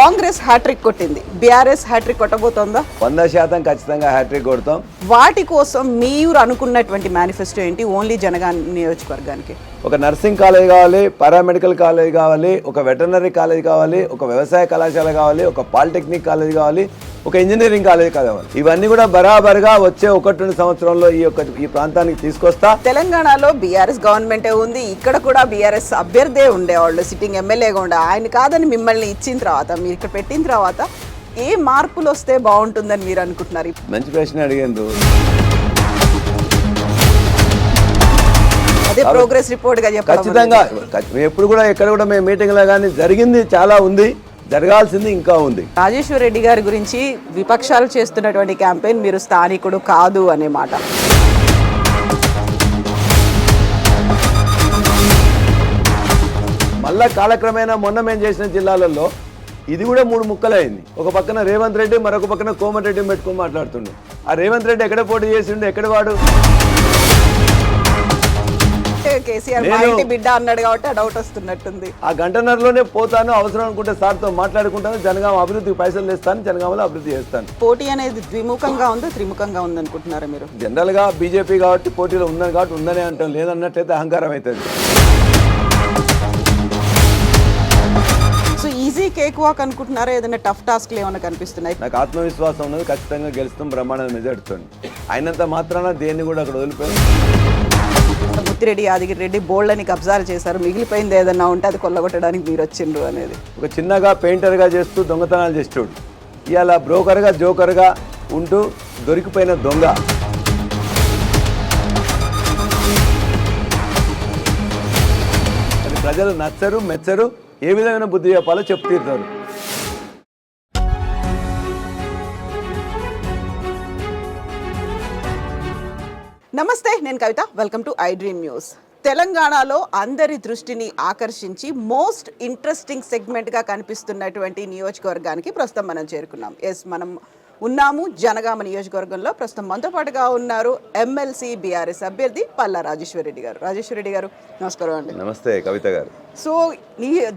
Congress hat trick కొట్టింది, BRS hat trick కొట్టబోతోందా? 100% ఖచ్చితంగా hat trick కొడతాం. వాటి కోసం మీరు అనుకున్నటువంటి మేనిఫెస్టో ఏంటి? ఓన్లీ జనగాం నియోజకవర్గానికి ఒక నర్సింగ్ కాలేజ్ కావాలి, పారామెడికల్ కాలేజ్ కావాలి, ఒక వెటర్నరీ కాలేజ్ కావాలి, ఒక వ్యవసాయ కళాశాల కావాలి, ఒక పాలిటెక్నిక్ కాలేజ్ కావాలి, ఒక ఇంజనీరింగ్ కాలేజ్ కావాలి. ఇవన్నీ కూడా బరాబరుగా వచ్చే 1-2 సంవత్సరంలో ఈ ప్రాంతానికి తీసుకొస్తా. తెలంగాణలో బీఆర్ఎస్ గవర్నమెంటే ఉంది, ఇక్కడ కూడా బీఆర్ఎస్ అభ్యర్థే ఉండేవాళ్ళు, సిట్టింగ్ ఎమ్మెల్యేగా ఉండే ఆయన కాదని మిమ్మల్ని ఇచ్చిన తర్వాత మీరు ఇక్కడ పెట్టిన తర్వాత ఏ మార్పులు వస్తే బాగుంటుందని మీరు అనుకుంటున్నారు? మంచి ప్రశ్న అడిగేందు. అదే ప్రోగ్రెస్ రిపోర్ట్ గా చెప్పండి. ఖచ్చితంగా ఎప్పుడు కూడా ఎక్కడ కూడా మేము మీటింగ్లో కానీ జరిగింది చాలా ఉంది, జరగాల్సింది ఇంకా ఉంది. రాజేశ్వర్ రెడ్డి గారి గురించి విపక్షాలు చేస్తున్నటువంటి క్యాంపెయిన్ మీరు స్థానికుడు కాదు అనే మాట. మళ్ళా కాలక్రమేణా మొన్న మేము చేసిన జిల్లాలలో ఇది కూడా 3 ముక్కలైంది. ఒక పక్కన రేవంత్ రెడ్డి, మరొక పక్కన కోమటిరెడ్డి పెట్టుకొని మాట్లాడుతుండు. ఆ రేవంత్ రెడ్డి ఎక్కడ పోటీ చేసిండు, ఎక్కడ వాడు? కేసీఆర్ బిడ్డ అన్నాడు కాబట్టి ఆ డౌట్ వస్తున్నట్టుంది. ఆ గంటన్నరలోనే పోతాను, అవసరం అనుకుంటే సార్తో మాట్లాడుకుంటాను, జనగామ అభివృద్ధికి పైసలు తెస్తాను, జనగామలో అభివృద్ధి చేస్తాను. పోటీ అనేది ద్విముఖంగా ఉందా, త్రిముఖంగా ఉంది అనుకుంటున్నారా మీరు? జనరల్ గా బీజేపీ కాబట్టి పోటీలో ఉందని కాబట్టి ఉందనే అంటాం, లేదన్నట్లయితే అహంకారం అవుతుంది. సో ఈజీ కేక్ వాక్ అనుకుంటున్నారా? ఏదైనా టఫ్ టాస్క్లు ఏమైనా కనిపిస్తున్నాయి? నాకు ఆత్మవిశ్వాసం ఉన్నది, ఖచ్చితంగా గెలుస్తాం, బ్రహ్మాండ మెజార్టీతో. అయినంత మాత్రాన దేన్ని కూడా అక్కడ వదిలిపోయాం. ముత్తిరెడ్డి, యాదగిరి రెడ్డి బోల్డ్ అని కబ్జాలు చేశారు, మిగిలిపోయింది ఏదన్నా ఉంటే అది కొల్లగొట్టడానికి మీరు వచ్చిండ్రు అనేది. ఒక చిన్నగా పెయింటర్గా చేస్తూ దొంగతనాలు చేసేవాడు, ఇవాళ బ్రోకర్గా జోకర్గా ఉంటూ దొరికిపోయిన దొంగ. అది ప్రజలు నచ్చరు, మెచ్చరు, ఏ విధమైన బుద్ధి చెప్పాలో చెప్పు తీరుతారు. నమస్తే, నేను Kavitha. Welcome to I dream news. తెలంగాణలో అందరి దృష్టిని ఆకర్షించి మోస్ట్ ఇంట్రెస్టింగ్ సెగ్మెంట్గా కనిపిస్తున్నటువంటి నియోజకవర్గానికి ప్రస్తుతం మనం చేరుకున్నాం. మనం ఉన్నాము జనగామ నియోజకవర్గంలో. ప్రస్తుతం మనతో పాటుగా ఉన్నారు ఎమ్మెల్సీ బీఆర్ఎస్ అభ్యర్థి పల్లా రాజేశ్వర్ రెడ్డి గారు. రాజేశ్వర్ రెడ్డి గారు నమస్కారం అండి. నమస్తే కవిత గారు. సో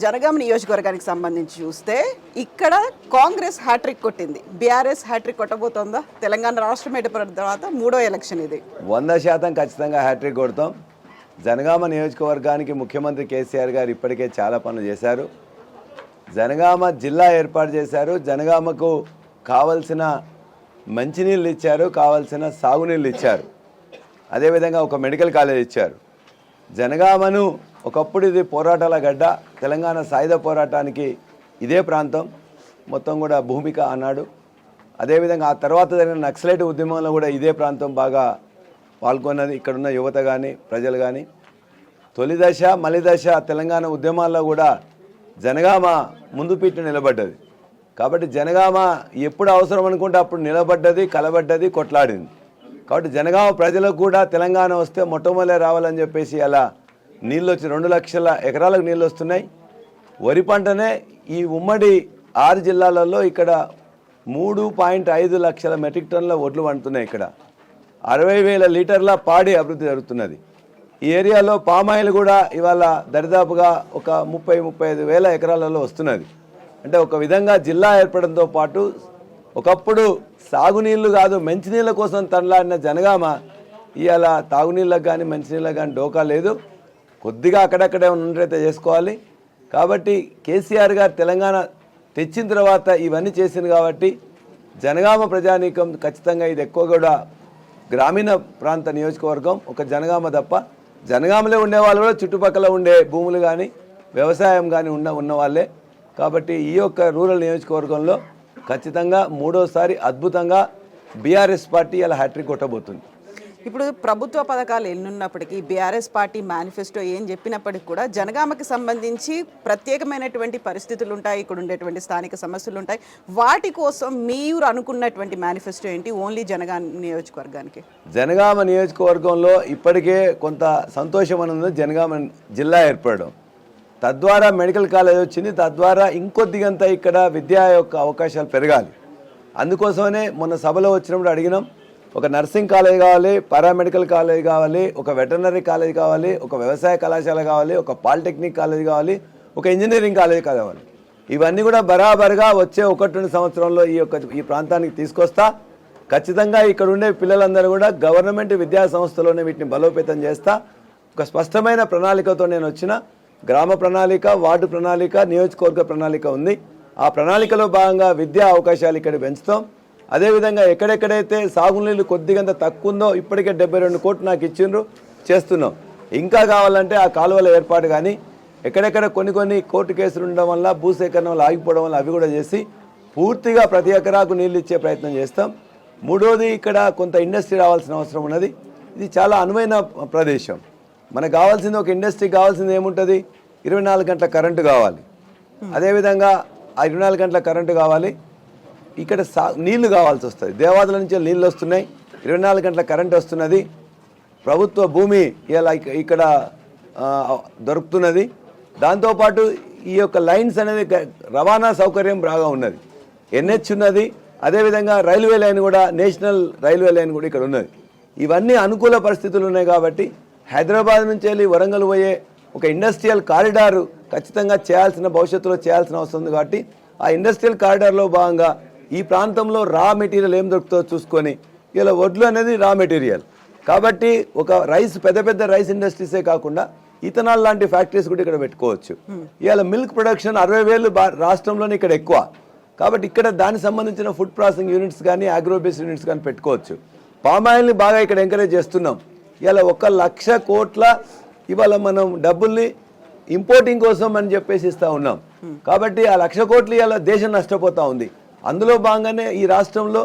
జనగామ నియోజకవర్గానికి సంబంధించి చూస్తే ఇక్కడ కాంగ్రెస్ హ్యాట్రిక్ కొట్టింది, బీఆర్ఎస్ హ్యాట్రిక్ కొట్టబోతోందా? తెలంగాణ రాష్ట్రం ఏర్పడిన తర్వాత 3వ ఎలక్షన్ ఇది. 100% ఖచ్చితంగా హ్యాట్రిక్ కొడతాం. జనగామ నియోజకవర్గానికి ముఖ్యమంత్రి కేసీఆర్ గారు ఇప్పటికే చాలా పనులు చేశారు. జనగామ జిల్లా ఏర్పాటు చేశారు, జనగామకు కావలసిన మంచినీళ్ళు ఇచ్చారు, కావలసిన సాగునీళ్ళు ఇచ్చారు, అదేవిధంగా ఒక మెడికల్ కాలేజ్ ఇచ్చారు. జనగామను ఒకప్పుడు ఇది పోరాటాల గడ్డ, తెలంగాణ సాయుధ పోరాటానికి ఇదే ప్రాంతం మొత్తం కూడా భూమిక అన్నాడు. అదేవిధంగా ఆ తర్వాత జరిగిన నక్సలైట్ ఉద్యమంలో కూడా ఇదే ప్రాంతం బాగా పాల్గొన్నది. ఇక్కడున్న యువత కానీ ప్రజలు కానీ తొలి దశ మలి దశ తెలంగాణ ఉద్యమాల్లో కూడా జనగామ ముందు పీట నిలబడ్డది. కాబట్టి జనగామ ఎప్పుడు అవసరం అనుకుంటే అప్పుడు నిలబడ్డది, కలబడ్డది, కొట్లాడింది. కాబట్టి జనగామ ప్రజలకు కూడా తెలంగాణ వస్తే మొట్టమొదలే రావాలని చెప్పేసి అలా నీళ్ళు వచ్చి 2 లక్షల ఎకరాలకు నీళ్ళు వస్తున్నాయి. వరి పంటనే ఈ ఉమ్మడి 6 జిల్లాలలో ఇక్కడ 3.5 లక్షల మెట్రిక్ టన్నుల ఒడ్లు పండుతున్నాయి. ఇక్కడ 60,000 లీటర్ల పాడి అభివృద్ధి జరుగుతున్నది. ఈ ఏరియాలో పామాయిల్ కూడా ఇవాళ దరిదాపుగా ఒక 30-35 వేల ఎకరాలలో వస్తున్నది. అంటే ఒక విధంగా జిల్లా ఏర్పడంతో పాటు ఒకప్పుడు సాగునీళ్ళు కాదు మంచినీళ్ళ కోసం తనలాడిన జనగామ ఇవాళ తాగునీళ్ళకు కానీ మంచినీళ్ళకు కానీ డోకా లేదు. కొద్దిగా అక్కడక్కడే ఉన్నట్లయితే చేసుకోవాలి. కాబట్టి కేసీఆర్ గారు తెలంగాణ తెచ్చిన తర్వాత ఇవన్నీ చేసింది కాబట్టి జనగామ ప్రజానీకం ఖచ్చితంగా ఇది ఎక్కువ కూడా గ్రామీణ ప్రాంత నియోజకవర్గం ఒక జనగామ తప్ప. జనగామలో ఉండేవాళ్ళు కూడా చుట్టుపక్కల ఉండే భూములు కానీ వ్యవసాయం కానీ ఉన్న వాళ్ళే. కాబట్టి ఈ యొక్క రూరల్ నియోజకవర్గంలో ఖచ్చితంగా 3వసారి అద్భుతంగా బీఆర్ఎస్ పార్టీ అలా హ్యాట్రిక్ కొట్టబోతుంది. ఇప్పుడు ప్రభుత్వ పథకాలు ఎన్నున్నప్పటికీ బీఆర్ఎస్ పార్టీ మేనిఫెస్టో ఏం చెప్పినప్పటికీ కూడా జనగామకి సంబంధించి ప్రత్యేకమైనటువంటి పరిస్థితులు ఉంటాయి, ఇక్కడ ఉండేటువంటి స్థానిక సమస్యలు ఉంటాయి. వాటి కోసం మీరు అనుకున్నటువంటి మేనిఫెస్టో ఏంటి ఓన్లీ జనగామ నియోజకవర్గానికి? జనగామ నియోజకవర్గంలో ఇప్పటికే కొంత సంతోషం అనేది జనగామ జిల్లా ఏర్పడడం, తద్వారా మెడికల్ కాలేజ్ వచ్చింది, తద్వారా ఇంకొద్దిగంత ఇక్కడ విద్యా యొక్క అవకాశాలు పెరగాలి. అందుకోసమనే మొన్న సభలో వచ్చినప్పుడు అడిగినాం, ఒక నర్సింగ్ కాలేజ్ కావాలి, పారామెడికల్ కాలేజ్ కావాలి, ఒక వెటర్నరీ కాలేజ్ కావాలి, ఒక వ్యవసాయ కళాశాల కావాలి, ఒక పాలిటెక్నిక్ కాలేజ్ కావాలి, ఒక ఇంజనీరింగ్ కాలేజ్ కావాలి. ఇవన్నీ కూడా బరాబరుగా వచ్చే 1-2 సంవత్సరంలో ఈ ప్రాంతానికి తీసుకొస్తా. ఖచ్చితంగా ఇక్కడ ఉండే పిల్లలందరూ కూడా గవర్నమెంట్ విద్యా సంస్థలోనే వీటిని బలోపేతం చేస్తా. ఒక స్పష్టమైన ప్రణాళికతో నేను వచ్చిన గ్రామ ప్రణాళిక, వార్డు ప్రణాళిక, నియోజకవర్గ ప్రణాళిక ఉంది. ఆ ప్రణాళికలో భాగంగా విద్యా అవకాశాలు ఇక్కడ పెంచుతాం. అదేవిధంగా ఎక్కడెక్కడైతే సాగునీళ్ళు కొద్దిగంత తక్కువ ఉందో ఇప్పటికే 72 కోట్లు నాకు ఇచ్చిండ్రు, చేస్తున్నాం. ఇంకా కావాలంటే ఆ కాలువల ఏర్పాటు కానీ ఎక్కడెక్కడ కొన్ని కోర్టు కేసులు ఉండడం వల్ల భూసేకరణ వల్ల ఆగిపోవడం వల్ల అవి కూడా చేసి పూర్తిగా ప్రతి ఎకరాకు నీళ్ళు ఇచ్చే ప్రయత్నం చేస్తాం. మూడోది, ఇక్కడ కొంత ఇండస్ట్రీ రావాల్సిన అవసరం ఉన్నది. ఇది చాలా అనువైన ప్రదేశం. మనకు కావాల్సింది, ఒక ఇండస్ట్రీకి కావాల్సింది ఏముంటుంది? 24 గంటల కరెంటు కావాలి. అదేవిధంగా ఆ 24 గంటల కరెంటు కావాలి. ఇక్కడ నీళ్లు కావాల్సి వస్తుంది. దేవాదుల నుంచి నీళ్ళు వస్తున్నాయి, 24 గంటల కరెంటు వస్తున్నది. ప్రభుత్వ భూమి ఇలా ఇక్కడ దొరుకుతున్నది. దాంతోపాటు ఈ యొక్క లైన్స్ అనేది రవాణా సౌకర్యం బాగా ఉన్నది. NH ఉన్నది. అదేవిధంగా రైల్వే లైన్ కూడా, నేషనల్ రైల్వే లైన్ కూడా ఇక్కడ ఉన్నది. ఇవన్నీ అనుకూల పరిస్థితులు ఉన్నాయి కాబట్టి హైదరాబాద్ నుంచి వెళ్ళి వరంగల్ పోయే ఒక ఇండస్ట్రియల్ కారిడార్ ఖచ్చితంగా భవిష్యత్తులో చేయాల్సిన అవసరం ఉంది. కాబట్టి ఆ ఇండస్ట్రియల్ కారిడార్లో భాగంగా ఈ ప్రాంతంలో రా మెటీరియల్ ఏం దొరుకుతుందో చూసుకొని, ఇలా వడ్లు అనేది రా మెటీరియల్ కాబట్టి ఒక పెద్ద రైస్ ఇండస్ట్రీసే కాకుండా ఇథనాల్ లాంటి ఫ్యాక్టరీస్ కూడా ఇక్కడ పెట్టుకోవచ్చు. ఇవాళ మిల్క్ ప్రొడక్షన్ 60,000 రాష్ట్రంలోనే ఇక్కడ ఎక్కువ కాబట్టి ఇక్కడ దానికి సంబంధించిన ఫుడ్ ప్రాసెసింగ్ యూనిట్స్ కానీ, అగ్రోబేస్ యూనిట్స్ కానీ పెట్టుకోవచ్చు. పామాయిల్ని బాగా ఇక్కడ ఎంకరేజ్ చేస్తున్నాం. ఇలా 1,00,000 కోట్ల ఇవాళ మనం డబ్బుల్ని ఇంపోర్టింగ్ కోసం అని చెప్పేసి ఇస్తూ ఉన్నాం. కాబట్టి ఆ 1,00,000 కోట్లు ఇవాళ దేశం నష్టపోతూ ఉంది. అందులో భాగంగానే ఈ రాష్ట్రంలో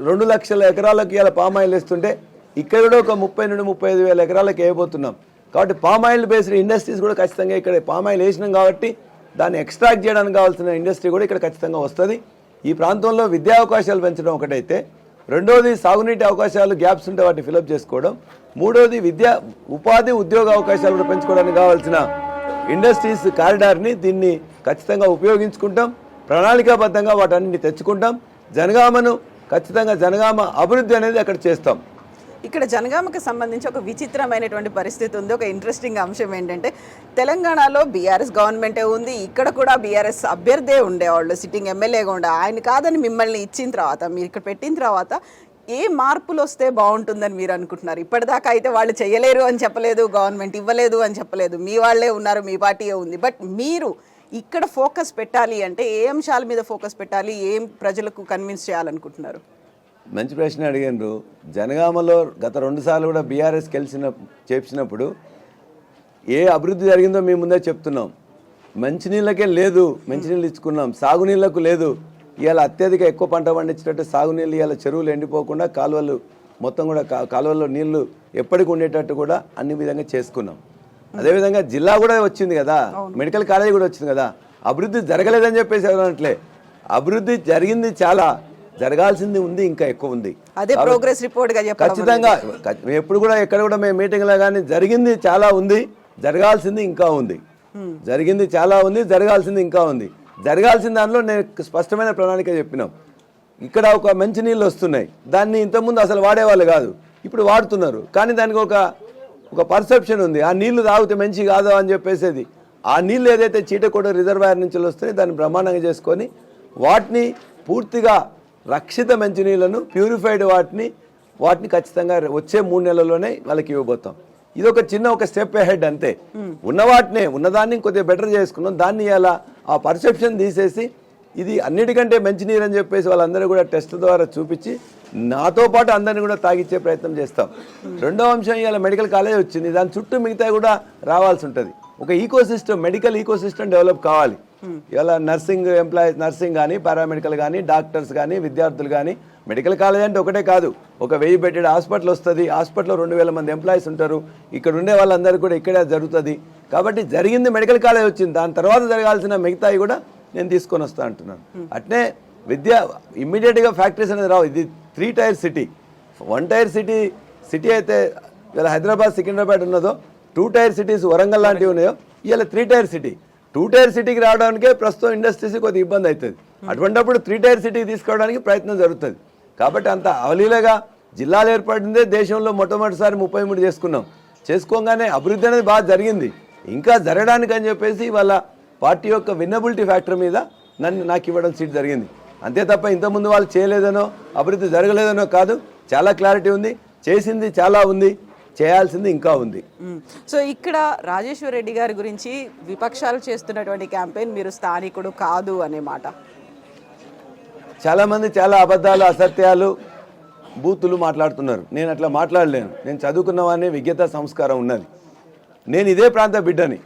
2 లక్షల ఎకరాలకు ఇవాళ పామాయిల్ వేస్తుంటే ఇక్కడ కూడా ఒక 30 నుండి 35 వేల ఎకరాలకు వేయబోతున్నాం. కాబట్టి పామాయిల్ బేస్డ్ ఇండస్ట్రీస్ కూడా ఖచ్చితంగా ఇక్కడ పామాయిల్ వేసినాం కాబట్టి దాన్ని ఎక్స్ట్రాక్ట్ చేయడానికి కావాల్సిన ఇండస్ట్రీ కూడా ఇక్కడ ఖచ్చితంగా వస్తుంది. ఈ ప్రాంతంలో విద్యా అవకాశాలు పెంచడం ఒకటైతే, రెండోది సాగునీటి అవకాశాలు గ్యాప్స్ ఉంటే వాటిని ఫిలప్ చేసుకోవడం, మూడోది ఉపాధి ఉద్యోగ అవకాశాలు కూడా పెంచుకోవడానికి కావాల్సిన ఇండస్ట్రీస్ కారిడార్ని దీన్ని ఖచ్చితంగా ఉపయోగించుకుంటాం. ప్రణాళికాబద్ధంగా వాటన్నింటినీ తెచ్చుకుంటాం. జనగామ అభివృద్ధి అనేది అక్కడ చేస్తాం. ఇక్కడ జనగామకి సంబంధించి ఒక విచిత్రమైనటువంటి పరిస్థితి ఉంది. ఒక ఇంట్రెస్టింగ్ అంశం ఏంటంటే, తెలంగాణలో బీఆర్ఎస్ గవర్నమెంటే ఉంది, ఇక్కడ కూడా బీఆర్ఎస్ అభ్యర్థే ఉండేవాళ్ళు, సిట్టింగ్ ఎమ్మెల్యేగా ఉండే. ఆయన కాదని మిమ్మల్ని ఇచ్చిన తర్వాత, మీరు ఇక్కడ పెట్టిన తర్వాత ఏ మార్పులు వస్తే బాగుంటుందని మీరు అనుకుంటున్నారు? ఇప్పటిదాకా అయితే వాళ్ళు చేయలేరు అని చెప్పలేదు, గవర్నమెంట్ ఇవ్వలేదు అని చెప్పలేదు, మీ వాళ్ళే ఉన్నారు, మీ పార్టీయే ఉంది. బట్ మీరు ఇక్కడ ఫోకస్ పెట్టాలి అంటే ఏ అంశాల మీద ఫోకస్ పెట్టాలి, ఏం ప్రజలకు కన్విన్స్ చేయాలనుకుంటున్నారు? మంచి ప్రశ్న అడిగారు. జనగామలో గత 2 సార్లు కూడా బీఆర్ఎస్ చేసినప్పుడు ఏ అభివృద్ధి జరిగిందో మేము ముందే చెప్తున్నాం. మంచినీళ్ళకే లేదు, మంచినీళ్ళు ఇచ్చుకున్నాం. సాగునీళ్లకు లేదు. ఇవాళ అత్యధిక ఎక్కువ పంట పండించేటట్టు సాగునీళ్ళు, ఇవాళ చెరువులు ఎండిపోకుండా కాలువలు మొత్తం కూడా కాలువల్లో నీళ్లు ఎప్పటికి ఉండేటట్టు కూడా అన్ని విధంగా చేసుకున్నాం. అదేవిధంగా జిల్లా కూడా వచ్చింది కదా, మెడికల్ కాలేజ్ కూడా వచ్చింది కదా. అభివృద్ధి జరగలేదని చెప్పేసి ఎవరంటే, అభివృద్ధి జరిగింది, చాలా జరగాల్సింది ఉంది, ఇంకా ఎక్కువ ఉంది. అదే ప్రోగ్రెస్ రిపోర్ట్ గా ఖచ్చితంగా ఎప్పుడు కూడా ఎక్కడ కూడా మేము మీటింగ్లో కానీ జరిగింది చాలా ఉంది, జరగాల్సింది ఇంకా ఉంది. జరిగింది చాలా ఉంది, జరగాల్సింది ఇంకా ఉంది. జరగాల్సిన దానిలో నేను స్పష్టమైన ప్రణాళిక చెప్పినాం. ఇక్కడ ఒక మంచి నీళ్ళు వస్తున్నాయి, దాన్ని ఇంతకుముందు అసలు వాడేవాళ్ళు కాదు, ఇప్పుడు వాడుతున్నారు. కానీ దానికి ఒక పర్సెప్షన్ ఉంది, ఆ నీళ్లు తాగితే మంచి కాదు అని చెప్పేసేది. ఆ నీళ్ళు ఏదైతే చీటకోట రిజర్వాయర్ నుంచి వస్తున్నాయి దాన్ని బ్రహ్మాండంగా చేసుకొని వాటిని పూర్తిగా రక్షిత మంచినీళ్లను, ప్యూరిఫైడ్ వాటిని ఖచ్చితంగా వచ్చే 3 నెలల్లోనే వాళ్ళకి ఇవ్వబోతాం. ఇది ఒక స్టెప్ అహెడ్ అంతే. ఉన్నదాన్ని కొద్దిగా బెటర్ చేసుకున్నాం. దాన్ని ఇలా ఆ పర్సెప్షన్ తీసేసి ఇది అన్నిటికంటే మంచినీరు అని చెప్పేసి వాళ్ళందరూ కూడా టెస్ట్ ద్వారా చూపించి నాతో పాటు అందరినీ కూడా తాగిచ్చే ప్రయత్నం చేస్తాం. రెండో అంశం, ఇలా మెడికల్ కాలేజ్ వచ్చింది, దాని చుట్టూ మిగతా కూడా రావాల్సి ఉంటుంది. ఒక మెడికల్ ఈకో సిస్టమ్ డెవలప్ కావాలి. ఇలా నర్సింగ్ కానీ, పారామెడికల్ కానీ, డాక్టర్స్ కానీ, విద్యార్థులు కానీ, మెడికల్ కాలేజ్ అంటే ఒకటే కాదు, ఒక 1000 బెడ్డెడ్ హాస్పిటల్ వస్తుంది. హాస్పిటల్లో 2000 మంది ఎంప్లాయీస్ ఉంటారు. ఇక్కడ ఉండే వాళ్ళందరూ కూడా ఇక్కడే జరుగుతుంది. కాబట్టి జరిగింది మెడికల్ కాలేజ్ వచ్చింది, దాని తర్వాత జరగాల్సిన మిగతాయి కూడా నేను తీసుకొని వస్తా అంటున్నాను. అట్నే ఇమ్మీడియట్గా ఫ్యాక్టరీస్ అనేది రావు. ఇది 3 టైర్ సిటీ. 1 టైర్ సిటీ అయితే ఇలా హైదరాబాద్, సికింద్రాబాద్ ఉన్నదో, 2 టైర్ సిటీస్ వరంగల్ లాంటివి ఉన్నాయో, ఇలా 3 టైర్ సిటీ. 2 టైర్ సిటీకి రావడానికే ప్రస్తుతం ఇండస్ట్రీస్ కొద్దిగా ఇబ్బంది అవుతుంది. అటువంటిప్పుడు 3 టైర్ సిటీకి తీసుకోవడానికి ప్రయత్నం జరుగుతుంది. కాబట్టి అంత అవలీలగా జిల్లాలు ఏర్పడిందే దేశంలో మొట్టమొదటిసారి 33 చేసుకోగానే అభివృద్ధి అనేది బాగా జరిగింది. ఇంకా జరగడానికి అని చెప్పేసి వాళ్ళ పార్టీ యొక్క విన్నబిలిటీ ఫ్యాక్టర్ మీద నాకు ఇవ్వడం సీట్ జరిగింది. అంతే తప్ప ఇంతకుముందు వాళ్ళు చేయలేదనో అభివృద్ధి జరగలేదనో కాదు. చాలా క్లారిటీ ఉంది, చేసింది చాలా ఉంది, చేయాల్సింది ఇంకా ఉంది. సో ఇక్కడ రాజేశ్వర్ రెడ్డి గారి గురించి విపక్షాలు చేస్తున్నటువంటి క్యాంపెయిన్ మీరు స్థానికుడు కాదు అనే మాట. చాలామంది చాలా అబద్ధాలు, అసత్యాలు, బూతులు మాట్లాడుతున్నారు. నేను అట్లా మాట్లాడలేను. నేను చదువుకున్నవాడిని, విజ్ఞత సంస్కారం ఉన్నది. నేను ఇదే ప్రాంత బిడ్డని.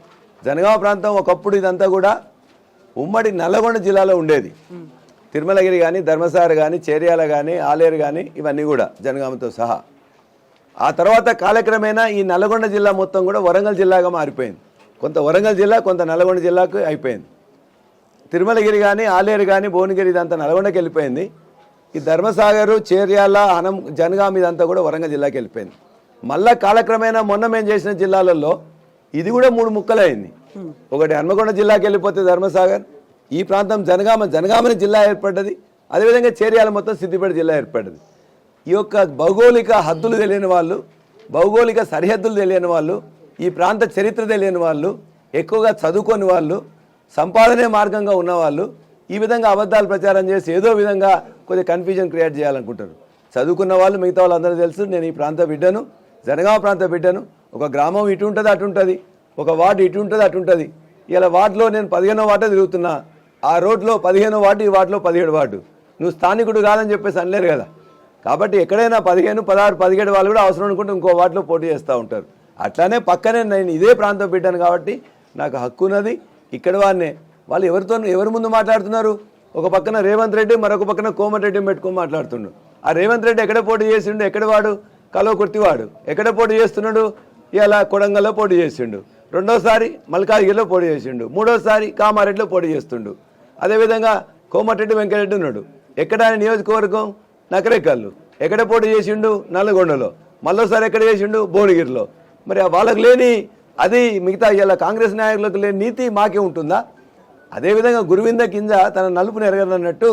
జనగామ ప్రాంతం ఒకప్పుడు ఇదంతా కూడా ఉమ్మడి నల్లగొండ జిల్లాలో ఉండేది. తిరుమలగిరి కానీ, ధర్మసాగర్ కానీ, చేర్యాల కానీ, ఆలేరు కానీ, ఇవన్నీ కూడా జనగామతో సహా. ఆ తర్వాత కాలక్రమేణా ఈ నల్లగొండ జిల్లా మొత్తం కూడా వరంగల్ జిల్లాగా మారిపోయింది. కొంత వరంగల్ జిల్లా, కొంత నల్లగొండ జిల్లాకు అయిపోయింది. తిరుమలగిరి కానీ, ఆలేరు కానీ, భువనగిరి ఇదంతా నల్గొండకి వెళ్ళిపోయింది. ఈ ధర్మసాగరు, చేర్యాల, జనగామ ఇదంతా కూడా వరంగల్ జిల్లాకి వెళ్ళిపోయింది. మళ్ళా కాలక్రమేణా మొన్న మేము చేసిన జిల్లాలలో ఇది కూడా 3 ముక్కలైంది. ఒకటి హన్మకొండ జిల్లాకి వెళ్ళిపోతే ధర్మసాగర్, ఈ ప్రాంతం జనగామని జిల్లా ఏర్పడ్డది. అదేవిధంగా చేర్యాల మొత్తం సిద్దిపేట జిల్లా ఏర్పడ్డది. ఈ యొక్క భౌగోళిక హద్దులు తెలియని వాళ్ళు, భౌగోళిక సరిహద్దులు తెలియని వాళ్ళు, ఈ ప్రాంత చరిత్ర తెలియని వాళ్ళు, ఎక్కువగా చదువుకొని వాళ్ళు, సంపాదనే మార్గంగా ఉన్నవాళ్ళు ఈ విధంగా అబద్ధాలు ప్రచారం చేసి ఏదో విధంగా కొద్దిగా కన్ఫ్యూజన్ క్రియేట్ చేయాలనుకుంటారు. చదువుకున్న వాళ్ళు మిగతా వాళ్ళందరూ తెలుసు. నేను ఈ ప్రాంత బిడ్డను, జనగామ ప్రాంత బిడ్డను. ఒక గ్రామం ఇటు ఉంటుంది, అటు ఉంటుంది. ఒక వార్డు ఇటు ఉంటుంది, అటు ఉంటుంది. ఇలా వార్డులో నేను 15వ వార్డు తిరుగుతున్నా. ఆ రోడ్లో 15వ వార్డు, ఈ వార్డులో 17 వార్డు. నువ్వు స్థానికుడు కాదని చెప్పేసి అనలేరు కదా. కాబట్టి ఎక్కడైనా 15, 16, 17 వాళ్ళు కూడా అవసరం అనుకుంటే ఇంకో వార్డులో పోటీ చేస్తూ ఉంటారు. అట్లానే పక్కనే నేను ఇదే ప్రాంతం బిడ్డను కాబట్టి నాకు హక్కు ఉన్నది. ఇక్కడ వాళ్ళు ఎవరి ముందు మాట్లాడుతున్నారు? ఒక పక్కన రేవంత్ రెడ్డి, మరొక పక్కన కోమటిరెడ్డిని పెట్టుకొని మాట్లాడుతున్నాడు. ఆ రేవంత్ రెడ్డి ఎక్కడ పోటీ చేసిండు? ఎక్కడ వాడు? కల్వకుర్తివాడు. ఎక్కడ పోటీ చేస్తున్నాడు? ఇలా కొడంగల్లో పోటీ చేసిండు. రెండోసారి మల్కాజ్గిరిలో పోటీ చేసిండు. మూడోసారి కామారెడ్డిలో పోటీ చేస్తుండు. అదేవిధంగా కోమటిరెడ్డి వెంకటరెడ్డి ఉన్నాడు. ఎక్కడ ఆయన నియోజకవర్గం? నకరేకల్లు. ఎక్కడ పోటీ చేసిండు? నల్లగొండలో. మళ్ళోసారి ఎక్కడ చేసిండు? భువనగిరిలో. మరి వాళ్ళకు లేని అది మిగతా ఇలా కాంగ్రెస్ నాయకులకు లేని నీతి మాకే ఉంటుందా? అదేవిధంగా గురువింద కింద తన నలుపుని ఎరగనన్నట్టు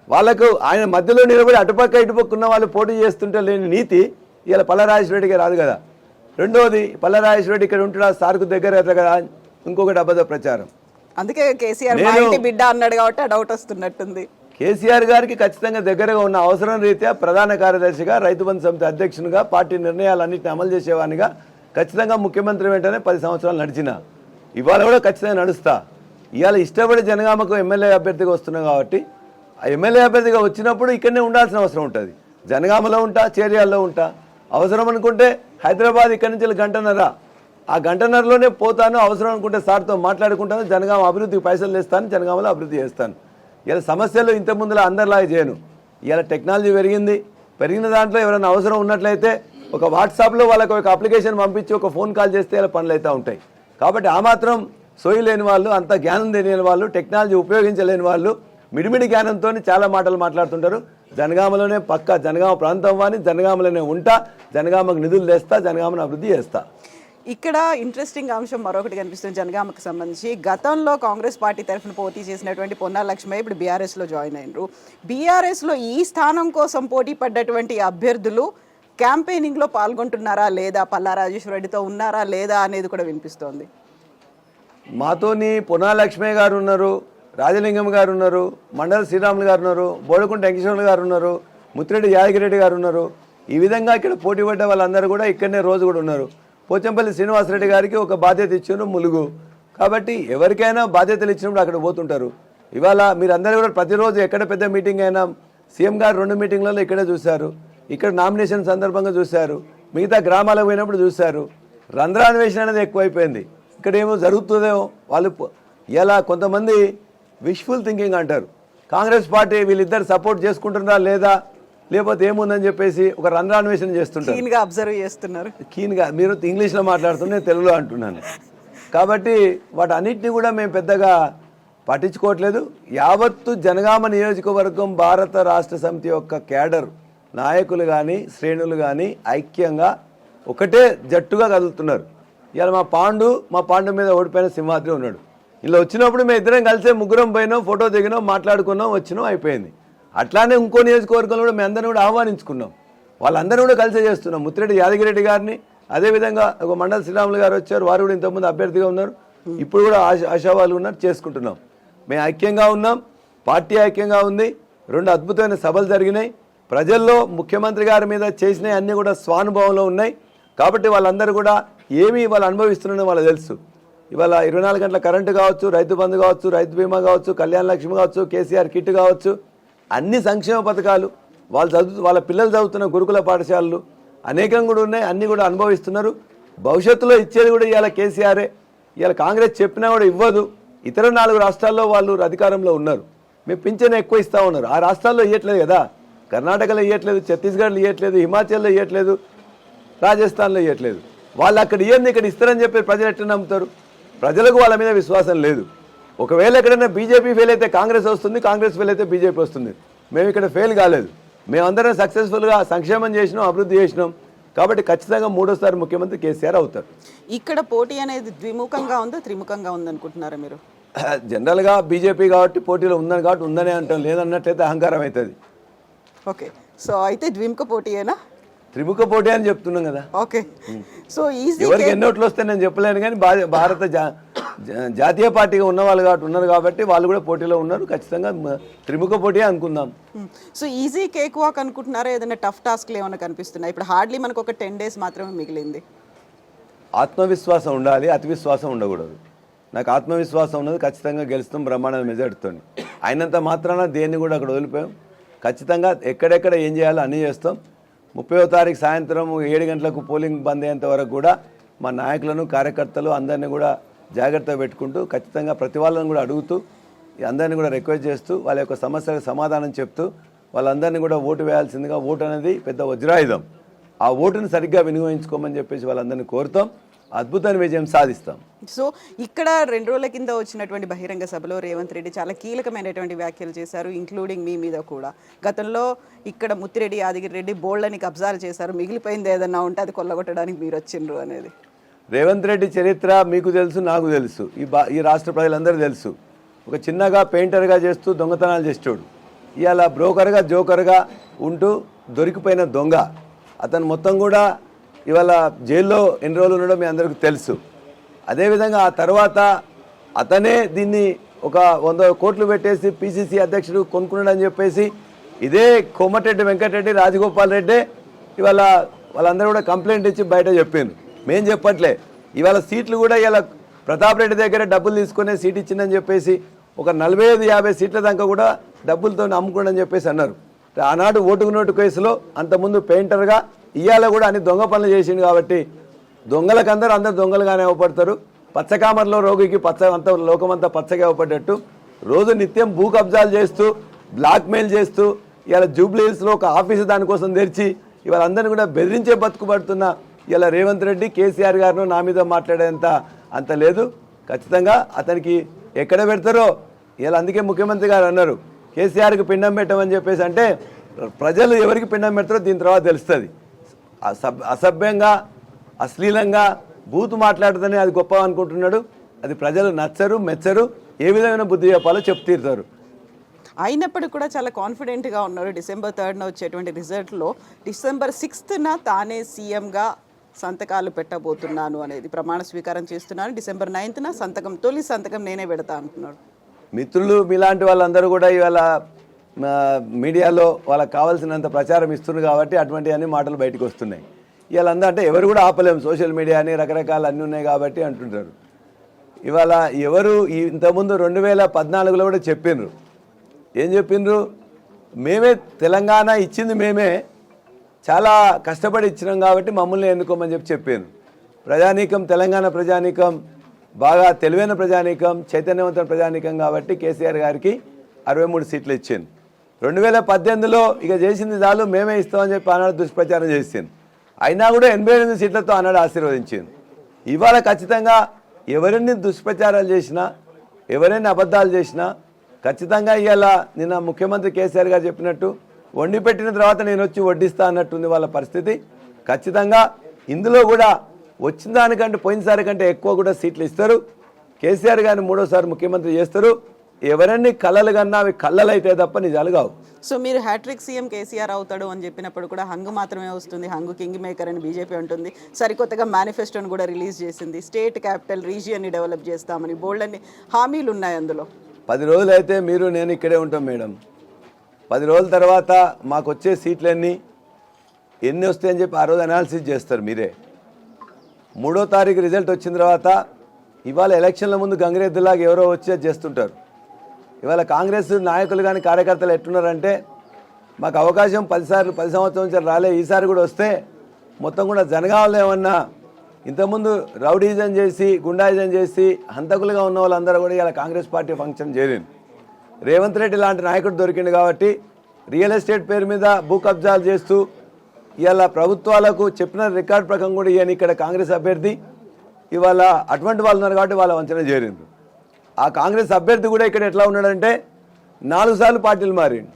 వాళ్ళకు ఆయన మధ్యలో నిలబడి అటుపక్క ఇటుపక్క ఉన్న వాళ్ళు పోటీ చేస్తుంటే లేని నీతి ఇలా పల్లరాజేశ్వరరెడ్డికి రాదు కదా. రెండోది, పల్లరాజేశ్వరరెడ్డి ఇక్కడ ఉంటున్నా సార్కు దగ్గర కదా, ఇంకొకటి అబద్ధ ప్రచారం. అందుకే కేసీఆర్ మా ఇంటి బిడ్డ అన్నాడు కాబట్టి ఆ డౌట్ వస్తున్నట్టుంది. కేసీఆర్ గారికి ఖచ్చితంగా దగ్గరగా ఉన్న అవసరం రీత్యా ప్రధాన కార్యదర్శిగా, రైతు బంధు సమితి అధ్యక్షునిగా, పార్టీ నిర్ణయాలన్నింటినీ అమలు చేసేవానిగా ఖచ్చితంగా ముఖ్యమంత్రి వెంటనే 10 సంవత్సరాలు నడిచిన, ఇవాళ కూడా ఖచ్చితంగా నడుస్తా. ఇవాళ ఇష్టపడి జనగామకు ఎమ్మెల్యే అభ్యర్థిగా వస్తున్నాం కాబట్టి ఆ ఎమ్మెల్యే అభ్యర్థిగా వచ్చినప్పుడు ఇక్కడనే ఉండాల్సిన అవసరం ఉంటుంది. జనగామలో ఉంటా, చేర్యాల్లో ఉంటా. అవసరం అనుకుంటే హైదరాబాద్ ఇక్కడి నుంచి 1.5 గంట, ఆ 1.5 గంటలోనే పోతాను. అవసరం అనుకుంటే సార్తో మాట్లాడుకుంటాను. జనగామ అభివృద్ధికి పైసలు వేస్తాను, జనగామలో అభివృద్ధి చేస్తాను. ఇలా సమస్యలు ఇంత ముందులా అందరిలాగా చేయను. ఇలా టెక్నాలజీ పెరిగిన దాంట్లో ఎవరైనా అవసరం ఉన్నట్లయితే ఒక వాట్సాప్లో వాళ్ళకి ఒక అప్లికేషన్ పంపించి ఒక ఫోన్ కాల్ చేస్తే ఇలా పనులు అయితే ఉంటాయి. కాబట్టి ఆ మాత్రం సోయి లేని వాళ్ళు, అంత జ్ఞానం తెలియని వాళ్ళు, టెక్నాలజీ ఉపయోగించలేని వాళ్ళు మిడిమిడి జ్ఞానంతో చాలా మాటలు మాట్లాడుతుంటారు. జనగామలోనే పక్కా జనగామ ప్రాంతం వాని, జనగామలోనే ఉంటా, జనగామకు నిధులు తెస్తా, జనగామను అభివృద్ధి చేస్తా. ఇక్కడ ఇంట్రెస్టింగ్ అంశం మరొకటి కనిపిస్తుంది జనగామకు సంబంధించి. గతంలో కాంగ్రెస్ పార్టీ తరఫున పోటీ చేసినటువంటి పొన్నాల లక్ష్మయ్య ఇప్పుడు బీఆర్ఎస్లో జాయిన్ అయినరు. బీఆర్ఎస్లో ఈ స్థానం కోసం పోటీ పడ్డటువంటి అభ్యర్థులు క్యాంపెయినింగ్లో పాల్గొంటున్నారా లేదా, పల్లా రాజేశ్వర రెడ్డితో ఉన్నారా లేదా అనేది కూడా వినిపిస్తోంది. మాతోని పొన్నాల లక్ష్మయ్య గారు ఉన్నారు, రాజలింగం గారు ఉన్నారు, మండల శ్రీరాములు గారు ఉన్నారు, బోడకుంట వెంకటేశ్వర్లు గారు ఉన్నారు, ముత్తిరెడ్డి యాదగిరెడ్డి గారు ఉన్నారు. ఈ విధంగా ఇక్కడ పోటీ పడ్డ వాళ్ళందరూ కూడా ఇక్కడనే రోజు కూడా ఉన్నారు. పోచంపల్లి శ్రీనివాసరెడ్డి గారికి ఒక బాధ్యత ఇచ్చారు, ములుగు. కాబట్టి ఎవరికైనా బాధ్యతలు ఇచ్చినప్పుడు అక్కడ పోతుంటారు. ఇవాళ మీరందరూ కూడా ప్రతిరోజు ఎక్కడ పెద్ద మీటింగ్ అయినా సీఎం గారు 2 మీటింగ్లలో ఇక్కడే చూశారు. ఇక్కడ నామినేషన్ సందర్భంగా చూశారు, మిగతా గ్రామాలకు పోయినప్పుడు చూశారు. రంధ్రాన్వేషణ అనేది ఎక్కువైపోయింది. ఇక్కడ ఏమో జరుగుతుందేమో వాళ్ళు ఇలా కొంతమంది విష్ఫుల్ థింకింగ్ అంటారు. కాంగ్రెస్ పార్టీ వీళ్ళిద్దరు సపోర్ట్ చేసుకుంటున్నారా లేదా, లేకపోతే ఏముందని చెప్పేసి ఒక రంధ్రాన్వేషణ చేస్తుంటారు. కీన్గా అబ్జర్వ్ చేస్తున్నారు. కీన్గా మీరు ఇంగ్లీష్లో మాట్లాడుతున్నారు, నేను తెలుగులో అంటున్నాను. కాబట్టి వాటి అన్నింటినీ కూడా మేము పెద్దగా పట్టించుకోవట్లేదు. యావత్తు జనగామ నియోజకవర్గం భారత రాష్ట్ర సమితి యొక్క క్యాడర్ నాయకులు కానీ శ్రేణులు కానీ ఐక్యంగా ఒకటే జట్టుగా కదులుతున్నారు. ఇవాళ మా పాండు మీద ఓడిపోయిన సింహాద్రి ఉన్నాడు. ఇలా వచ్చినప్పుడు మేము ఇద్దరం కలిసే ముగ్గురం పోయినాం, ఫోటో దిగినాం, మాట్లాడుకున్నాం, వచ్చినాం, అయిపోయింది. అట్లానే ఇంకో నియోజకవర్గంలో కూడా మేము అందరినీ కూడా ఆహ్వానించుకున్నాం. వాళ్ళందరూ కూడా కలిసే చేస్తున్నాం. ముత్తిరెడ్డి యాదగిరెడ్డి గారిని, అదేవిధంగా ఒక మండల శ్రీరాములు గారు వచ్చారు, వారు కూడా ఇంతకుముందు అభ్యర్థిగా ఉన్నారు. ఇప్పుడు కూడా ఆశావాళ్ళు ఉన్నారు, చేసుకుంటున్నాం. మేము ఐక్యంగా ఉన్నాం, పార్టీ ఐక్యంగా ఉంది. 2 అద్భుతమైన సభలు జరిగినాయి. ప్రజల్లో ముఖ్యమంత్రి గారి మీద చేసినవి అన్నీ కూడా స్వానుభవంలో ఉన్నాయి. కాబట్టి వాళ్ళందరూ కూడా ఏమి వాళ్ళు అనుభవిస్తున్నారో వాళ్ళకి తెలుసు. ఇవాళ 24 గంటల కరెంటు కావచ్చు, రైతు బంధు కావచ్చు, రైతు బీమా కావచ్చు, కళ్యాణ లక్ష్మి కావచ్చు, కేసీఆర్ కిట్ కావచ్చు, అన్ని సంక్షేమ పథకాలు, వాళ్ళ పిల్లలు చదువుతున్న గురుకుల పాఠశాలలు అనేకం కూడా ఉన్నాయి. అన్నీ కూడా అనుభవిస్తున్నారు. భవిష్యత్తులో ఇచ్చేది కూడా ఇవాళ కేసీఆరే. ఇవాళ కాంగ్రెస్ చెప్పినా కూడా ఇవ్వదు. ఇతర 4 రాష్ట్రాల్లో వాళ్ళు అధికారంలో ఉన్నారు. మేము పింఛన్ ఎక్కువ ఇస్తూ ఉన్నారు. ఆ రాష్ట్రాల్లో ఇవ్వట్లేదు కదా. కర్ణాటకలో ఇవ్వట్లేదు, ఛత్తీస్గఢ్లో ఇవ్వట్లేదు, హిమాచల్లో ఇవ్వట్లేదు, రాజస్థాన్లో ఇవ్వట్లేదు. వాళ్ళు అక్కడ ఇవ్వండి, ఇక్కడ ఇస్తారని చెప్పి ప్రజలు ఎట్లా నమ్ముతారు? ప్రజలకు వాళ్ళ మీద విశ్వాసం లేదు. ఒకవేళ ఎక్కడైనా బీజేపీ ఫెయిల్ అయితే కాంగ్రెస్ వస్తుంది, కాంగ్రెస్ ఫెయిల్ అయితే బీజేపీ వస్తుంది. మేము ఇక్కడ ఫెయిల్ కాలేదు. మేమందరం సక్సెస్ఫుల్గా సంక్షేమం చేసినాం, అభివృద్ధి చేసినాం. కాబట్టి ఖచ్చితంగా 3వ సారి ముఖ్యమంత్రి కేసీఆర్ అవుతారు. ఇక్కడ పోటీ అనేది ద్విముఖంగా ఉందా, త్రిముఖంగా ఉందనుకుంటున్నారా మీరు? జనరల్గా బీజేపీ కాబట్టి పోటీలో ఉందని కాబట్టి ఉందనే అంటాం. లేదన్నట్లయితే అహంకారం అవుతుంది. ఓకే, సో అయితే ద్విముఖ పోటీయేనా? త్రిముఖ పోటీ అని చెప్తున్నాం కదా. ఓకే, సో ఈజీ ఎవరికి ఎన్ని ఓట్లు వస్తాయి నేను చెప్పలేను, కానీ భారత జాతీయ పార్టీగా ఉన్న వాళ్ళు కాబట్టి ఉన్నారు కాబట్టి వాళ్ళు కూడా పోటీలో ఉన్నారు. ఖచ్చితంగా త్రిముఖ పోటీ అనుకుందాం. సో ఈజీ కేక్ వాక్ అనుకుంటున్నారా? ఏదైనా టఫ్ టాస్క్లు ఏమైనా కనిపిస్తున్నాయి? ఇప్పుడు హార్డ్లీ మనకు ఒక 10 days మాత్రమే మిగిలింది. ఆత్మవిశ్వాసం ఉండాలి, అతి విశ్వాసం ఉండకూడదు. నాకు ఆత్మవిశ్వాసం ఉన్నది. ఖచ్చితంగా గెలుస్తాం బ్రహ్మాండ మెజార్టీతో. అయినంత మాత్రాన దేన్ని కూడా అక్కడ వదిలిపోయాం. ఖచ్చితంగా ఎక్కడెక్కడ ఏం చేయాలో అన్నీ చేస్తాం. 30వ తారీఖు సాయంత్రం 7 గంటలకు పోలింగ్ బంద్ అయ్యేంత వరకు కూడా మా నాయకులను, కార్యకర్తలు అందరినీ కూడా జాగ్రత్తగా పెట్టుకుంటూ, ఖచ్చితంగా ప్రతి వాళ్ళని కూడా అడుగుతూ, అందరినీ కూడా రిక్వెస్ట్ చేస్తూ, వాళ్ళ యొక్క సమస్యలకు సమాధానం చెప్తూ, వాళ్ళందరినీ కూడా ఓటు వేయాల్సిందిగా. ఓటు అనేది పెద్ద వజ్రాయుధం. ఆ ఓటును సరిగ్గా వినియోగించుకోమని చెప్పేసి వాళ్ళందరినీ కోరుతాం. అద్భుతమైన విజయం సాధిస్తాం. సో ఇక్కడ 2 రోజుల కింద వచ్చినటువంటి బహిరంగ సభలో రేవంత్ రెడ్డి చాలా కీలకమైనటువంటి వ్యాఖ్యలు చేశారు, ఇంక్లూడింగ్ మీ మీద కూడా. గతంలో ఇక్కడ ముత్తిరెడ్డి, యాదగిరి రెడ్డి బోల్డ్ని కబ్జాలు చేశారు, మిగిలిపోయింది ఏదన్నా ఉంటే అది కొల్లగొట్టడానికి మీరు వచ్చిండ్రు అనేది. రేవంత్ రెడ్డి చరిత్ర మీకు తెలుసు, నాకు తెలుసు, ఈ రాష్ట్ర ప్రజలందరూ తెలుసు. ఒక చిన్నగా పెయింటర్గా చేస్తూ దొంగతనాలు చేసేవాడు. ఇవాళ బ్రోకర్గా, జోకర్గా ఉంటూ దొరికిపోయిన దొంగ అతను. మొత్తం కూడా ఇవాళ జైల్లో ఎన్ని రోజులు ఉండడం మీ అందరికీ తెలుసు. అదేవిధంగా ఆ తర్వాత అతనే దీన్ని ఒక 100 కోట్లు పెట్టేసి పిసిసి అధ్యక్షుడు కొనుక్కున్నాడని చెప్పేసి ఇదే కోమటిరెడ్డి వెంకటరెడ్డి, రాజగోపాల్ రెడ్డి ఇవాళ వాళ్ళందరూ కూడా కంప్లైంట్ ఇచ్చి బయట చెప్పాను. మేం చెప్పట్లే. ఇవాళ సీట్లు కూడా ఇలా ప్రతాప్ రెడ్డి దగ్గర డబ్బులు తీసుకునే సీట్ ఇచ్చిందని చెప్పేసి ఒక 45-50 సీట్ల దాకా కూడా డబ్బులతో అమ్ముకోండి చెప్పేసి అన్నారు. ఆనాడు ఓటుకు నోటు కేసులో అంతకుముందు పెయింటర్గా, ఇవాళ కూడా అన్ని దొంగ పనులు చేసిండు. కాబట్టి దొంగలకందరూ అందరు దొంగలుగానే అవపడతారు. పచ్చకామర్లో రోగికి అంత లోకమంతా పచ్చగా అవపడ్డట్టు రోజు నిత్యం భూ కబ్జాలు చేస్తూ, బ్లాక్మెయిల్ చేస్తూ, ఇవాళ జూబ్లీహిల్స్లో ఒక ఆఫీసు దానికోసం తెరిచి ఇవాళ అందరినీ కూడా బెదిరించే బతుకుపడుతున్న ఇలా రేవంత్ రెడ్డి, కేసీఆర్ గారిను నా మీద మాట్లాడేంత అంత లేదు. ఖచ్చితంగా అతనికి ఎక్కడ పెడతారో ఇలా. అందుకే ముఖ్యమంత్రి గారు అన్నారు కేసీఆర్కి పిండం పెట్టమని చెప్పేసి. అంటే ప్రజలు ఎవరికి పిండం పెడతారో దీని తర్వాత తెలుస్తుంది. అసభ్యంగా, అశ్లీలంగా బూతు మాట్లాడుతూనే అది గొప్ప అనుకుంటున్నాడు. అది ప్రజలు నచ్చరు, మెచ్చరు. ఏ విధమైన బుద్ధి చెప్పాలో చెప్తీరుతారు. అయినప్పటికీ కూడా చాలా కాన్ఫిడెంట్గా ఉన్నారు. December 3rd వచ్చేటువంటి రిజల్ట్లో December 6th తానే సీఎంగా సంతకాలు పెట్టబోతున్నాను అనేది ప్రమాణ స్వీకారం చేస్తున్నాను. December 9th సంతకం, తొలి సంతకం నేనే పెడతా అంటున్నాడు. మిత్రులు మీలాంటి వాళ్ళందరూ కూడా ఇవాళ మీడియాలో వాళ్ళకి కావాల్సినంత ప్రచారం ఇస్తున్నారు కాబట్టి అటువంటి అన్ని మాటలు బయటకు వస్తున్నాయి. ఇవాళ అంటే ఎవరు కూడా ఆపలేము. సోషల్ మీడియా అని రకరకాలు అన్నీ ఉన్నాయి కాబట్టి అంటుంటారు. ఇవాళ ఎవరు ఇంతకుముందు 2014లో కూడా చెప్పిండ్రు. ఏం చెప్పిండ్రు? మేమే తెలంగాణ ఇచ్చింది, మేమే చాలా కష్టపడి ఇచ్చినాం కాబట్టి మమ్మల్ని ఎన్నుకోమని చెప్పాను. ప్రజానీకం, తెలంగాణ ప్రజానీకం బాగా తెలివైన ప్రజానీకం, చైతన్యవంతమైన ప్రజానీకం కాబట్టి కేసీఆర్ గారికి 63 సీట్లు ఇచ్చాను. 2018లో ఇక చేసింది చాలు, మేమే ఇస్తామని చెప్పి ఆనాడు దుష్ప్రచారం చేసాను. అయినా కూడా 88 సీట్లతో ఆనాడు ఆశీర్వదించాను. ఇవాళ ఖచ్చితంగా ఎవరిని దుష్ప్రచారాలు చేసినా, ఎవరైనా అబద్ధాలు చేసినా ఖచ్చితంగా ఇవాళ నిన్న ముఖ్యమంత్రి కేసీఆర్ గారు చెప్పినట్టు వండి పెట్టిన తర్వాత నేను వచ్చి వడ్డిస్తా అన్నట్టుంది వాళ్ళ పరిస్థితి. ఖచ్చితంగా ఇందులో కూడా వచ్చిన దానికంటే పోయినసారి కంటే ఎక్కువ కూడా సీట్లు ఇస్తారు. కేసీఆర్ గారిని 3వ సారి ముఖ్యమంత్రి చేస్తారు. ఎవరన్నీ కళలు కన్నా అవి కళ్ళలు అయితే తప్ప నిజాలు కావు. సో మీరు హ్యాట్రిక్ సీఎం కేసీఆర్ అవుతాడు అని చెప్పినప్పుడు కూడా హంగు మాత్రమే వస్తుంది, హంగు కింగ్ మేకర్ అని బీజేపీ ఉంటుంది. సరికొత్తగా మేనిఫెస్టోని కూడా రిలీజ్ చేసింది. స్టేట్ క్యాపిటల్ రీజియన్ని డెవలప్ చేస్తామని బోల్డ్ అన్ని హామీలు ఉన్నాయి అందులో. 10 రోజులు అయితే మీరు నేను ఇక్కడే ఉంటాం మేడం. 10 రోజుల తర్వాత మాకు వచ్చే సీట్లన్నీ ఎన్ని వస్తాయని చెప్పి ఆ రోజు అనాలిసిస్ చేస్తారు మీరే. 3వ తారీఖు రిజల్ట్ వచ్చిన తర్వాత ఇవాళ ఎలక్షన్ల ముందు గంగిరెద్దులాగా ఎవరో వచ్చి చేస్తుంటారు. ఇవాళ కాంగ్రెస్ నాయకులు కానీ కార్యకర్తలు ఎట్టున్నారంటే మాకు అవకాశం 10 సంవత్సరం నుంచి రాలే, ఈసారి కూడా వస్తే మొత్తం కూడా జనగామలో ఏమన్నా ఇంతకుముందు రౌడీజం చేసి గుండాయిజం చేసి హంతకులుగా ఉన్న వాళ్ళందరూ కూడా ఇలా కాంగ్రెస్ పార్టీ ఫంక్షన్ చేరింది. రేవంత్ రెడ్డి లాంటి నాయకుడు దొరికింది కాబట్టి రియల్ ఎస్టేట్ పేరు మీద భూ కబ్జాలు చేస్తూ ఇవాళ ప్రభుత్వాలకు చెప్పిన రికార్డ్ ప్రకారం కూడా ఈయన ఇక్కడ కాంగ్రెస్ అభ్యర్థి ఇవాళ అటువంటి వాళ్ళు ఉన్నారు కాబట్టి వాళ్ళ వంచన చేరింది. ఆ కాంగ్రెస్ అభ్యర్థి కూడా ఇక్కడ ఎట్లా ఉన్నాడంటే 4 సార్లు పార్టీలు మారిండు.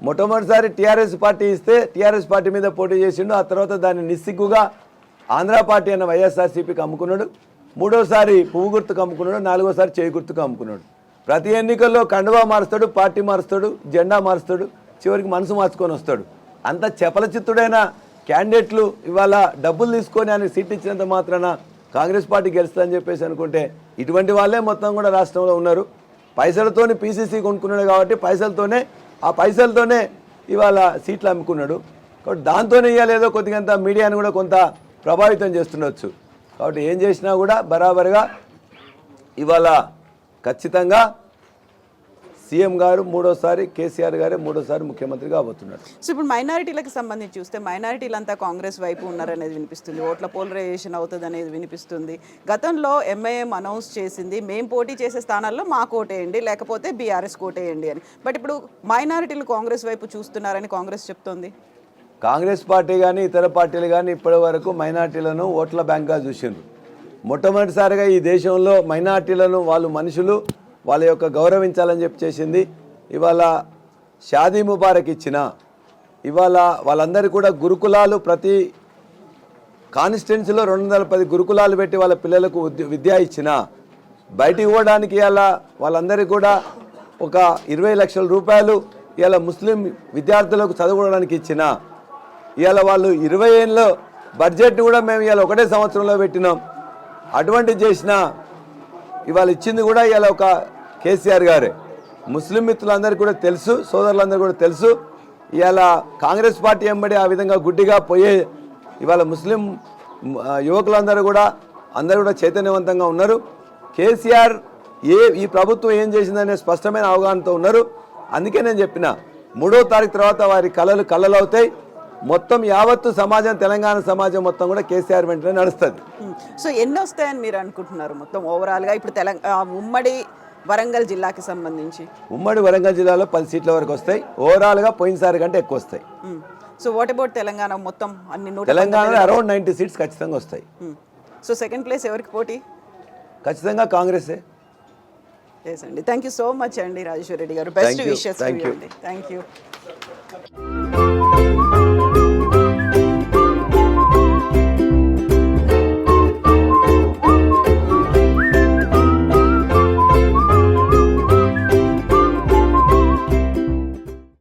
మొట్టమొదటిసారి టీఆర్ఎస్ పార్టీ ఇస్తే టీఆర్ఎస్ పార్టీ మీద పోటీ చేసిండు. ఆ తర్వాత దాన్ని నిస్సిగ్గుగా ఆంధ్ర పార్టీ అన్న వైఎస్ఆర్సీపీకి అమ్ముకున్నాడు. 3వసారి పువ్వు గుర్తుకు అమ్ముకున్నాడు. 4వసారి చేయి గుర్తుకు అమ్ముకున్నాడు. ప్రతి ఎన్నికల్లో కండువా మారుస్తాడు, పార్టీ మారుస్తాడు, జెండా మారుస్తాడు, చివరికి మనసు మార్చుకొని వస్తాడు. అంత చపలచిత్తుడైన క్యాండిడేట్లు ఇవాళ డబ్బులు తీసుకొని ఆయన సీట్ ఇచ్చినంత మాత్రాన కాంగ్రెస్ పార్టీ గెలుస్తుందని చెప్పేసి అనుకుంటే ఇటువంటి వాళ్ళే మొత్తం కూడా రాష్ట్రంలో ఉన్నారు. పైసలతోనే పీసీసీ కొనుక్కున్నాడు కాబట్టి పైసలతోనే ఇవాళ సీట్లు అమ్ముకున్నాడు. కాబట్టి దాంతోనే ఇవాళ ఏదో కొద్దిగంత మీడియాను కూడా కొంత ప్రభావితం చేస్తుండొచ్చు. కాబట్టి ఏం చేసినా కూడా బరాబరుగా ఇవాళ ఖచ్చితంగా సీఎం గారు 3వసారి, కేసీఆర్ గారే 3వసారి ముఖ్యమంత్రి కాబోతున్నారు. సో ఇప్పుడు మైనారిటీలకు సంబంధించి చూస్తే మైనారిటీలంతా కాంగ్రెస్ వైపు ఉన్నారనేది వినిపిస్తుంది. ఓట్ల పోలరైజేషన్ అవుతుంది అనేది వినిపిస్తుంది. గతంలో ఎంఐఎం అనౌన్స్ చేసింది మేము పోటీ చేసే స్థానాల్లో మాకు ఓటేయండి, లేకపోతే బీఆర్ఎస్ ఓటేయండి అని. బట్ ఇప్పుడు మైనారిటీలు కాంగ్రెస్ వైపు చూస్తున్నారని కాంగ్రెస్ చెప్తోంది. కాంగ్రెస్ పార్టీ కానీ ఇతర పార్టీలు కానీ ఇప్పటి వరకు మైనార్టీలను ఓట్ల బ్యాంక్గా చూసిండ్రు. మొట్టమొదటిసారిగా ఈ దేశంలో మైనార్టీలను వాళ్ళు మనుషులు వాళ్ళ యొక్క గౌరవించాలని చెప్పి చేసింది. ఇవాళ షాదీ ముబారక్ ఇచ్చిన ఇవాళ వాళ్ళందరూ కూడా గురుకులాలు ప్రతి కాన్స్టిట్యున్సీలో 210 గురుకులాలు పెట్టి వాళ్ళ పిల్లలకు విద్య ఇచ్చిన బయటికి పోవడానికి ఇలా వాళ్ళందరికీ కూడా ఒక 20 లక్షల రూపాయలు ఇలా ముస్లిం విద్యార్థులకు చదువుకోవడానికి ఇచ్చిన ఇవాళ వాళ్ళు 20 ఏళ్ళ బడ్జెట్ని కూడా మేము ఇవాళ ఒకటే సంవత్సరంలో పెట్టినాం. అటువంటి చేసిన ఇవాళ ఇచ్చింది కూడా ఇవాళ ఒక కేసీఆర్ గారే. ముస్లిం మిత్రులందరికీ కూడా తెలుసు, సోదరులందరూ కూడా తెలుసు. ఇవాళ కాంగ్రెస్ పార్టీ వెంబడి ఆ విధంగా గుడ్డిగా పోయే ఇవాళ ముస్లిం యువకులందరూ కూడా అందరూ కూడా చైతన్యవంతంగా ఉన్నారు. కేసీఆర్ ఈ ప్రభుత్వం ఏం చేసిందనే స్పష్టమైన అవగాహనతో ఉన్నారు. అందుకే నేను చెప్పిన 3వ తారీఖు తర్వాత వారి కళలు అవుతాయి. మొత్తం యావత్తు సమాజం, తెలంగాణ సమాజం మొత్తం కూడా కేసీఆర్ వెంటనే నడుస్తుంది. సో ఎన్ని వస్తాయని మీరు అనుకుంటున్నారు మొత్తం ఓవరాల్గా? ఇప్పుడు ఉమ్మడి వరంగల్ జిల్లాకి సంబంధించి ఉమ్మడి వరంగల్ జిల్లాలో 10 సీట్ల వరకు వస్తాయి. ఓవరాల్గా పోయినసారి కంటే ఎక్కువ వస్తాయి. సో వాట్ అబౌట్ తెలంగాణ మొత్తం అన్ని తెలంగాణలో అరౌండ్ 90 సీట్స్ ఖచ్చితంగా వస్తాయి. సో సెకండ్ ప్లేస్ ఎవరికి పోటీ? ఖచ్చితంగా కాంగ్రెసే. అండి. థ్యాంక్ యూ సో మచ్ అండి రాజేశ్వర రెడ్డి గారు. Best wishes. Thank you.